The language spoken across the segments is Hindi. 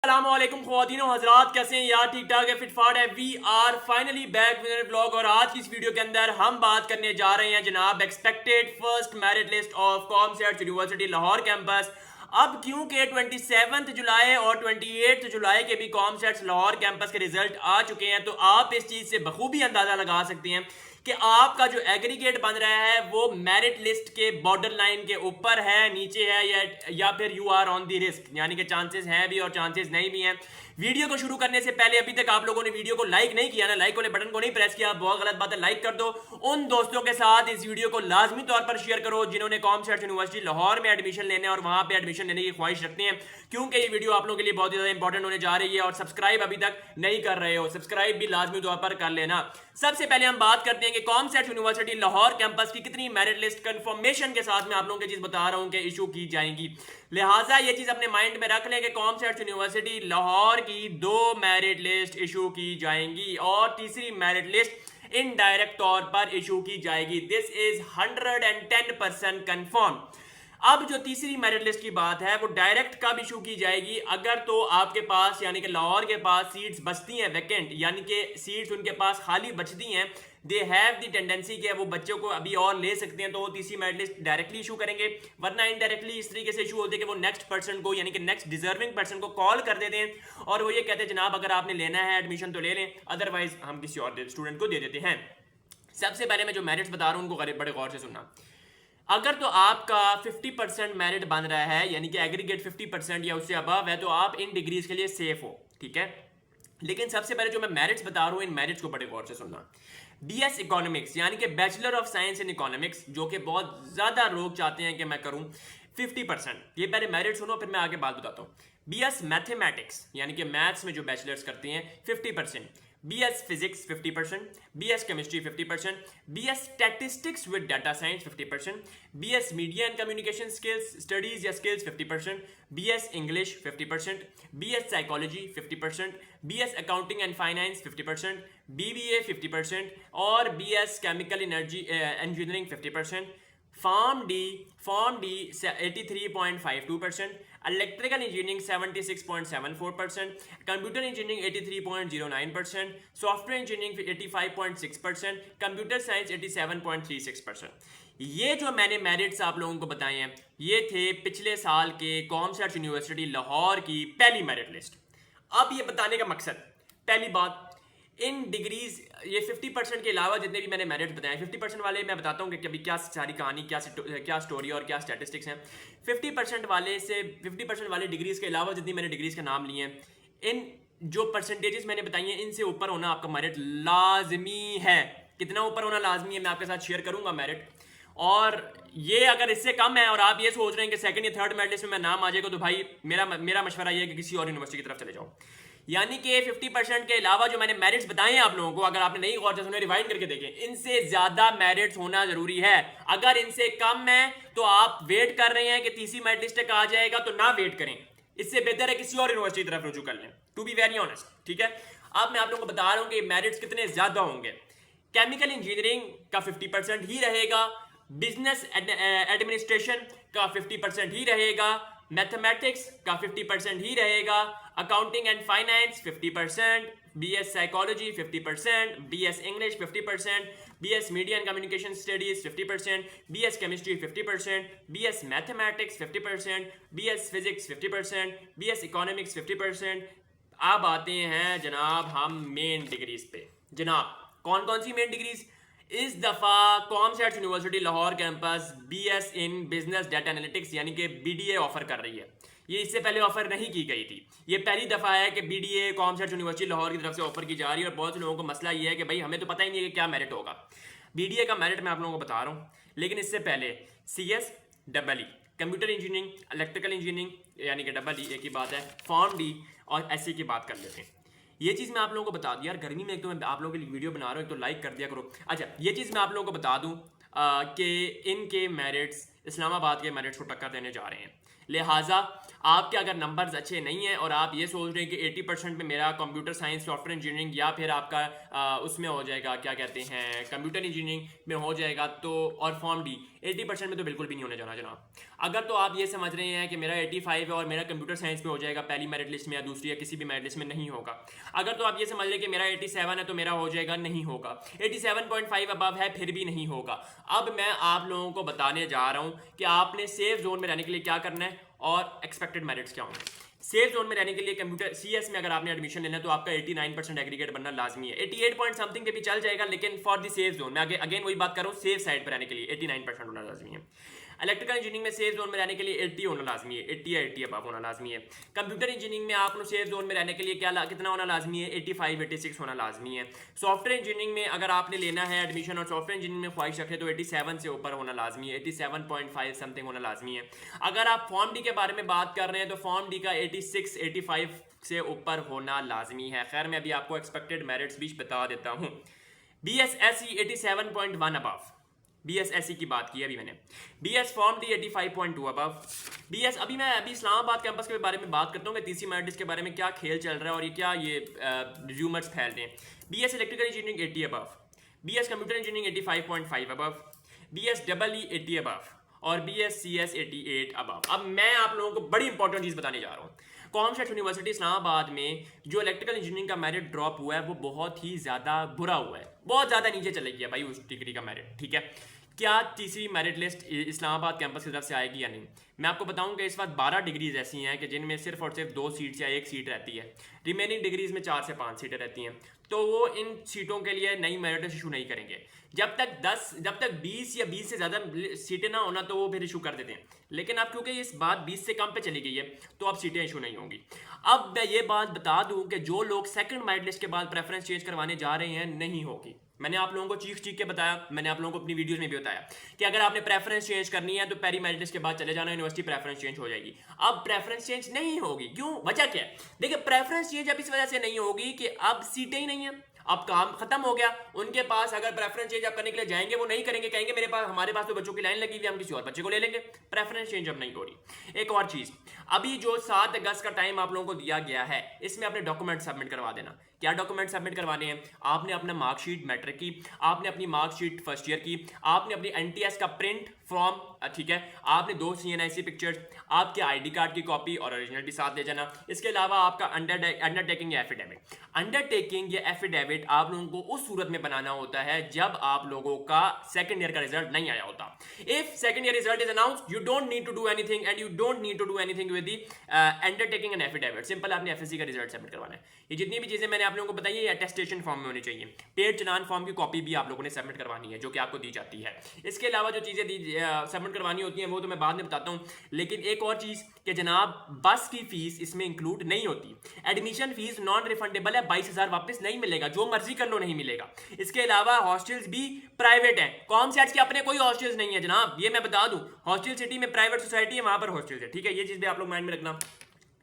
अस्सलामुअलैकुम ख्वातीन और हजरात, कैसे हैं यार? ठीक ठाक है, फिटफाट है। We are finally back with vlog. और आज की इस वीडियो के अंदर हम बात करने जा रहे हैं जनाब expected first merit list of कॉमसर्ट यूनिवर्सिटी लाहौर कैंपस। अब क्योंकि 27 जुलाई और 28 जुलाई के भी कॉमसर्ट लाहौर कैंपस के रिजल्ट आ चुके हैं, तो आप इस चीज़ से बखूबी अंदाज़ा लगा सकते हैं कि आपका जो एग्रीगेट बन रहा है वो मेरिट लिस्ट के बॉर्डर लाइन के ऊपर है, नीचे है, या फिर you are on the risk, यानी कि चांसेस हैं भी और चांसेस नहीं भी हैं। वीडियो को शुरू करने से पहले अभी तक आप लोगों ने वीडियो को लाइक नहीं किया ना, लाइक वाले बटन को नहीं प्रेस किया, बहुत गलत बात है। लाइक कर दो, उन दोस्तों के साथ इस वीडियो को लाजमी तौर पर शेयर करो जिन्होंने कॉमसर्ट यूनिवर्सिटी लाहौर में एडमिशन लेने और वहां पे एडमिशन लेने की ख्वाहिश रखते हैं, क्योंकि ये वीडियो आप लोगों के लिए बहुत ज्यादा इंपॉर्टेंट होने जा रही है। और सब्सक्राइब अभी तक नहीं कर रहे हो, सब्सक्राइब भी लाजमी तौर पर कर लेना। सबसे पहले हम बात करते हैं कि कॉमसर्ट यूनिवर्सिटी लाहौर कैंपस की कितनी मेरिट लिस्ट कंफर्मेशन के साथ मैं आप लोगों को चीज बता रहा हूं कि इशू की जाएंगी। लिहाजा ये चीज अपने माइंड में रख लें कि कॉमसर्ट यूनिवर्सिटी लाहौर की 2 मेरिट लिस्ट इशू की जाएंगी और तीसरी मेरिट लिस्ट इनडायरेक्ट तौर पर इशू की जाएगी। This is 110% confirm. अब जो तीसरी मेरिट लिस्ट की बात है वो डायरेक्ट कब इशू की जाएगी? अगर तो आपके पास यानी कि लाहौर के पास सीट्स बचती हैं वैकेंट, यानी कि सीट्स उनके पास खाली बचती हैं, दे हैव द टेंडेंसी कि वो बच्चों को अभी और ले सकते हैं, तो वो तीसरी मेरिट लिस्ट डायरेक्टली इशू करेंगे। वरना इनडायरेक्टली इस तरीके से इशू होते हैं कि वो नेक्स्ट पर्सन को यानी कि नेक्स्ट डिजर्विंग पर्सन को कॉल कर देते हैं और वो ये कहते हैं जनाब अगर आपने लेना है एडमिशन तो ले लें, अदरवाइज हम किसी और स्टूडेंट को दे देते हैं। सबसे पहले मैं जो मेरिट्स बता रहा हूँ उनको बड़े गौर से सुनना। अगर तो आपका 50% मेरिट बन रहा है, यानी कि एग्रीगेट 50% या उससे अबव है, तो आप इन डिग्रीज के लिए सेफ हो, ठीक है। लेकिन सबसे पहले जो मैं मेरिट्स बता रहा हूँ, इन मेरिट्स को बड़े गौर से सुनना। बीएस इकोनॉमिक्स यानी कि bachelor of science in economics, जो कि बहुत ज़्यादा लोग चाहते हैं कि मैं करूँ, 50%। ये पहले मेरिट सुनो, फिर मैं आगे बात बताता हूँ। बीएस मैथमेटिक्स यानी कि मैथ्स में जो बैचलर्स करते हैं 50%। BS Physics 50%, BS Chemistry 50%, BS Statistics with Data Science 50%, BS Media and Communication Skills Studies या Skills 50%, BS English 50%, BS Psychology 50%, BS Accounting and Finance 50%, BBA 50% और BS Chemical Energy Engineering 50%, form D 83.52%, electrical engineering 76.74%, computer engineering 83.09%, software engineering 85.6%, computer science 87.36%। ये जो मैंने मेरिट्स आप लोगों को बताए हैं ये थे पिछले साल के कॉमसर्ट यूनिवर्सिटी लाहौर की पहली मेरिट लिस्ट। अब ये बताने का मकसद, पहली बात, इन डिग्रीज ये 50% के अलावा जितने भी मैंने मेरिट बताए, 50% वाले मैं बताता हूँ कि अभी क्या सारी कहानी, क्या स्टोरी और क्या स्टैटिस्टिक्स हैं। 50% वाले डिग्रीज के अलावा जितनी मैंने डिग्रीज के नाम लिए हैं, इन जो परसेंटेजेस मैंने बताई हैं इनसे ऊपर होना आपका मेरिट लाजमी है। कितना ऊपर होना लाजमी है मैं आपके साथ शेयर करूंगा मेरिट। और ये अगर इससे कम है और आप ये सोच रहे हैं कि सेकंड या थर्ड मेरिट लिस्ट में मैं नाम आ जाएगा, तो भाई मेरा मशवरा ये है कि किसी और यूनिवर्सिटी की तरफ चले जाओ। यानी कि 50% के अलावा जो मैंने मेरिट्स बताए हैं आप लोगों को, अगर आपने नहीं गौर से सुने, रिवाइंड करके देखें, इनसे ज्यादा मेरिट्स होना जरूरी है। अगर इनसे कम है तो आप वेट कर रहे हैं कि तीसरी मेरिट लिस्ट तक आ जाएगा, तो ना वेट करें, इससे बेहतर है किसी और यूनिवर्सिटी की तरफ रुजू कर लें, टू बी वेरी ऑनेस्ट, ठीक है। अब मैं आप लोगों को बता रहा हूं कि मेरिट्स कितने ज्यादा होंगे। केमिकल इंजीनियरिंग का 50% ही रहेगा, बिजनेस एडमिनिस्ट्रेशन का 50% ही रहेगा, मैथमेटिक्स का 50% ही रहेगा, accounting and finance 50%, BS psychology 50%, BS English 50%, BS media and communication studies 50%, BS chemistry 50%, BS mathematics 50%, BS physics 50%, BS economics 50%। अब आते हैं जनाब हम मेन डिग्रीज पे। जनाब कौन कौन सी मेन डिग्रीज? इस दफा कॉमसर्ट university Lahore campus BS in business data analytics यानी कि बीडीए ऑफर कर रही है। ये इससे पहले ऑफर नहीं की गई थी, ये पहली दफा है कि बीडीए कॉमसर्ट यूनिवर्सिटी लाहौर की तरफ से ऑफर की जा रही है। और बहुत से लोगों को मसला ये है कि भाई हमें तो पता ही नहीं है कि क्या मेरिट होगा। बीडीए का मेरिट मैं आप लोगों को बता रहा हूँ, लेकिन इससे पहले CS double E computer engineering, electrical engineering यानी कि डबल ई एक ही बात है, फॉर्म डी और एससी की बात कर लेते हैं। ये चीज़ मैं आप लोगों को बता दूं यार, गर्मी में एक तो मैं आप लोगों के लिए वीडियो बना रहा हूँ, एक तो लाइक कर दिया करो। अच्छा, ये चीज़ मैं आप लोगों को बता दूं कि इनके मेरिट्स इस्लामाबाद के मेरिट्स को टक्कर देने जा रहे हैं। लिहाजा आपके अगर नंबर्स अच्छे नहीं हैं और आप ये सोच रहे हैं कि 80% में मेरा कंप्यूटर साइंस सॉफ्टवेयर इंजीनियरिंग या फिर आपका उसमें हो जाएगा, क्या कहते हैं, कंप्यूटर इंजीनियरिंग में हो जाएगा, तो और फॉर्म डी, 80% में तो बिल्कुल भी नहीं होने जाना जनाब। अगर तो आप ये समझ रहे हैं कि मेरा 85 है और मेरा कंप्यूटर साइंस में हो जाएगा पहली मेरिट लिस्ट में या दूसरी या किसी भी मेरिट लिस्ट में, नहीं होगा। अगर तो आप ये समझ रहे हैं कि मेरा 87 है तो मेरा हो जाएगा, नहीं होगा। 87.5 अबव है फिर भी नहीं होगा। अब मैं आप लोगों को बताने जा रहा हूं कि आपने सेफ जोन में रहने के लिए क्या करना है और एक्सपेक्टेड मेरिट्स क्या होंगे। सेफ जोन में रहने के लिए कंप्यूटर सीएस में अगर आपने एडमिशन लेना है तो आपका 89% एग्रीगेट बनना लाजमी है। 88 पॉइंट समथिंग पे भी चल जाएगा, लेकिन फॉर द सेफ जोन में अगेन वही बात करूं, सेफ साइड पर रहने के लिए 89% होना लाजमी है। इलेक्ट्रिकल इंजीनियरिंग में सेफ जोन में रहने के लिए 80 होना लाजमी है, 80 या 80 अबव होना लाजमी है। कंप्यूटर इंजीनियरिंग में आप सेफ जोन में रहने के लिए कितना होना लाजमी है, 85 86 होना लाजमी है। सॉफ्टवेयर इंजीनियरिंग में अगर आपने लेना है एडमिशन और सॉफ्टवेयर इंजीनियरिंग में ख्वाहिश रखे तो 87 से ऊपर होना लाजमी है, 87.5 समथिंग होना लाजमी है। अगर आप फॉर्म डी के बारे में बात कर रहे हैं तो फॉर्म डी का 86 85 से ऊपर होना लाजमी है। खैर मैं अभी आपको एक्सपेक्टेड मेरिट्स भी बता देता हूँ। BSSE 87.1 अबव, BSSE की बात की अभी मैंने। BS form D 85.2 above. BS अभी इस्लामाबाद कैंपस के बारे में बात करता हूँ कि तीसरी मेरिट लिस्ट के बारे में क्या खेल चल रहा है और ये क्या र्यूमर्स फैल रहे हैं। BS electrical engineering 80 above, BS computer engineering 85.5 above, BS EE 80 above और BS CS 88 अबव। अब मैं आप लोगों को बड़ी इंपॉर्टेंट चीज़ बताने जा रहा हूँ। कॉमर्स यूनिवर्सिटी इस्लामाबाद में जो इलेक्ट्रिकल इंजीनियरिंग का मेरिट ड्रॉप हुआ है वो बहुत ही ज़्यादा बुरा हुआ है, बहुत ज़्यादा नीचे चले गया भाई उस डिग्री का मेरिट। ठीक है, क्या तीसरी मेरिट लिस्ट इस्लामाबाद कैंपस की तरफ से आएगी या नहीं? मैं आपको बताऊं कि इस वक्त 12 डिग्रीज ऐसी हैं कि जिनमें सिर्फ और सिर्फ 2 सीट्स या 1 सीट रहती है। रिमेनिंग डिग्रीज में 4 से 5 सीटें रहती हैं, तो वो इन सीटों के लिए नई मेरिट लिस्ट इशू नहीं करेंगे। जब तक 20 या 20 से ज़्यादा सीटें ना होना तो वो फिर इशू कर देते हैं, लेकिन अब क्योंकि इस बात 20 से कम पे चली गई है तो अब सीटें इशू नहीं होंगी। अब मैं ये बात बता दूं कि जो लोग सेकंड मेरिट लिस्ट के बाद प्रेफरेंस चेंज करवाने जा रहे हैं, नहीं होगी। मैंने आप लोगों को चीख के बताया, मैंने आप लोगों को अपनी वीडियोस में भी बताया कि अगर आपने प्रेफरेंस चेंज करनी है तो पहली मेरिट लिस्ट के बाद चले जाना, यूनिवर्सिटी प्रेफरेंस चेंज हो जाएगी। अब प्रेफरेंस चेंज नहीं होगी, क्यों? वजह क्या है? देखिए, प्रेफरेंस चेंज अब इस वजह से नहीं होगी कि अब सीटें ही नहीं है, अब काम खत्म हो गया उनके पास। अगर प्रेफरेंस चेंज आप करने के लिए जाएंगे वो नहीं करेंगे, कहेंगे हमारे पास तो बच्चों की लाइन लगी हुई है, हम किसी और बच्चे को ले लेंगे। प्रेफरेंस चेंज अब नहीं हो रही। एक और चीज, अभी जो 7 अगस्त का टाइम आप लोगों को दिया गया है, इसमें अपने डॉक्यूमेंट सबमिट करवा देना। क्या डॉक्यूमेंट सबमिट करवाने हैं? आपने अपना मार्कशीट मैट्रिक की, आपने अपनी मार्कशीट फर्स्ट ईयर की, आपने अपनी NTS का प्रिंट फॉर्म, ठीक है, आपने 2 CNIC पिक्चर्स, आपके ID कार्ड की कॉपी और ओरिजिनलिटी साथ ले जाना। इसके अलावा आपका अंडरटेकिंग या एफिडेविट। अंडरटेकिंग या एफिडेविट आप लोगों को उस सूरत में बनाना होता है जब आप लोगों का सेकंड ईयर का रिजल्ट नहीं आया होता। If second year result is announced, you don't need to do anything and you don't need to do anything with the undertaking and affidavit. Simple, आपने FSC का रिजल्ट सबमिट करवाना है। ये जितनी भी चीजें मैंने आप लोगों को बताई है अटेस्टेशन फॉर्म में होनी चाहिए। पेड चलान फॉर्म की कॉपी भी आप लोगों ने सबमिट करवानी है जो कि आपको दी जाती है। इसके अलावा जो चीजें सबमिट करवानी होती हैं वो तो मैं बाद में बताता हूँ, लेकिन एक और चीज कि जनाब बस की फीस इसमें इंक्लूड नहीं होती। एडमिशन फीस नॉन रिफंडेबल है, 22,000 वापस नहीं मिलेगा, जो मर्जी कर लो नहीं मिलेगा। इसके अलावा हॉस्टल्स भी प्राइवेट हैं, कॉमसेट्स के अपने कोई हॉस्टल्स नहीं है जनाब, ये मैं बता दूं। हॉस्टल सिटी में प्राइवेट सोसाइटी है, वहां पर हॉस्टल्स है, ठीक है, ये चीज भी आप लोग माइंड में रखना।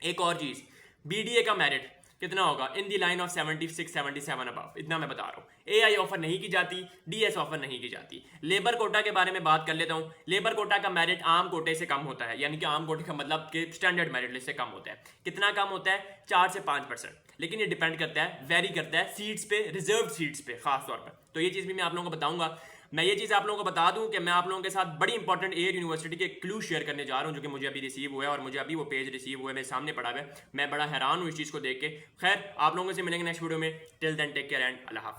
एक और चीज, BDA का मेरिट कितना होगा? इन दी लाइन ऑफ 76 77 अबव, इतना मैं बता रहा हूँ। AI ऑफर नहीं की जाती, DS ऑफर नहीं की जाती। लेबर कोटा के बारे में बात कर लेता हूँ। लेबर कोटा का मेरिट आम कोटे से कम होता है, यानी कि आम कोटे का मतलब कि स्टैंडर्ड मेरिट लिस्ट से कम होता है। कितना कम होता है? 4 से 5%, लेकिन ये डिपेंड करता है, वेरी करता है सीट्स पे, रिजर्व सीट्स पे खास तौर पर। तो ये चीज़ भी मैं आप लोगों को बताऊंगा। मैं ये चीज़ आप लोगों को बता दूं कि मैं आप लोगों के साथ बड़ी इंपॉर्टेंट एयर यूनिवर्सिटी के क्लू शेयर करने जा रहा हूं जो कि मुझे अभी रिसीव हुआ है और मुझे अभी वो पेज रिसीव हुआ है, मेरे सामने पड़ा हुआ है। मैं बड़ा हैरान हूं इस चीज़ को देख के। खैर, आप लोगों से मिलेंगे नेक्स्ट वीडियो में। Till then take care and अल्लाह हाफ़िज़।